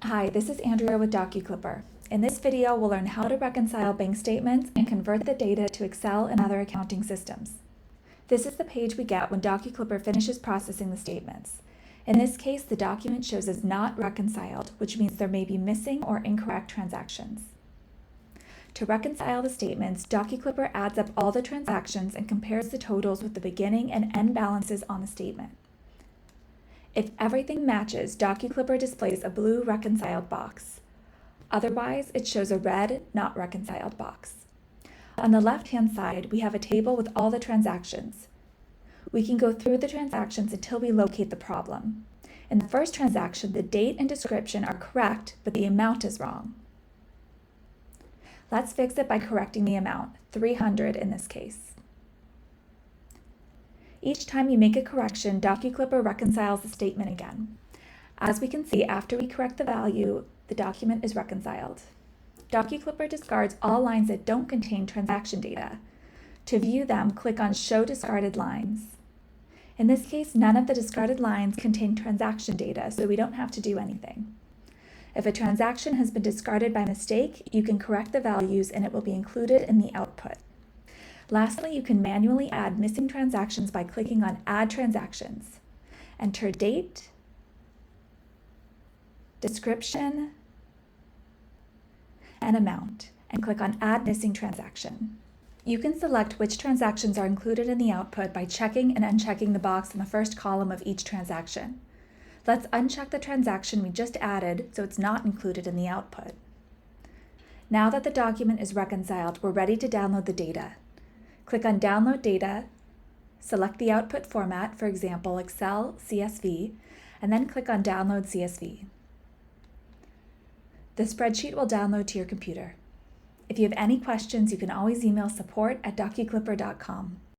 Hi, this is Andrea with DocuClipper. In this video, we'll learn how to reconcile bank statements and convert the data to Excel and other accounting systems. This is the page we get when DocuClipper finishes processing the statements. In this case, the document shows as not reconciled, which means there may be missing or incorrect transactions. To reconcile the statements, DocuClipper adds up all the transactions and compares the totals with the beginning and end balances on the statement. If everything matches, DocuClipper displays a blue reconciled box. Otherwise, it shows a red not reconciled box. On the left-hand side, we have a table with all the transactions. We can go through the transactions until we locate the problem. In the first transaction, the date and description are correct, but the amount is wrong. Let's fix it by correcting the amount, 300 in this case. Each time you make a correction, DocuClipper reconciles the statement again. As we can see, after we correct the value, the document is reconciled. DocuClipper discards all lines that don't contain transaction data. To view them, click on Show Discarded Lines. In this case, none of the discarded lines contain transaction data, so we don't have to do anything. If a transaction has been discarded by mistake, you can correct the values and it will be included in the output. Lastly, you can manually add missing transactions by clicking on Add Transactions. Enter date, description, and amount, and click on Add Missing Transaction. You can select which transactions are included in the output by checking and unchecking the box in the first column of each transaction. Let's uncheck the transaction we just added so it's not included in the output. Now that the document is reconciled, we're ready to download the data. Click on Download Data, select the output format, for example, Excel, CSV, and then click on Download CSV. The spreadsheet will download to your computer. If you have any questions, you can always email support@docuclipper.com.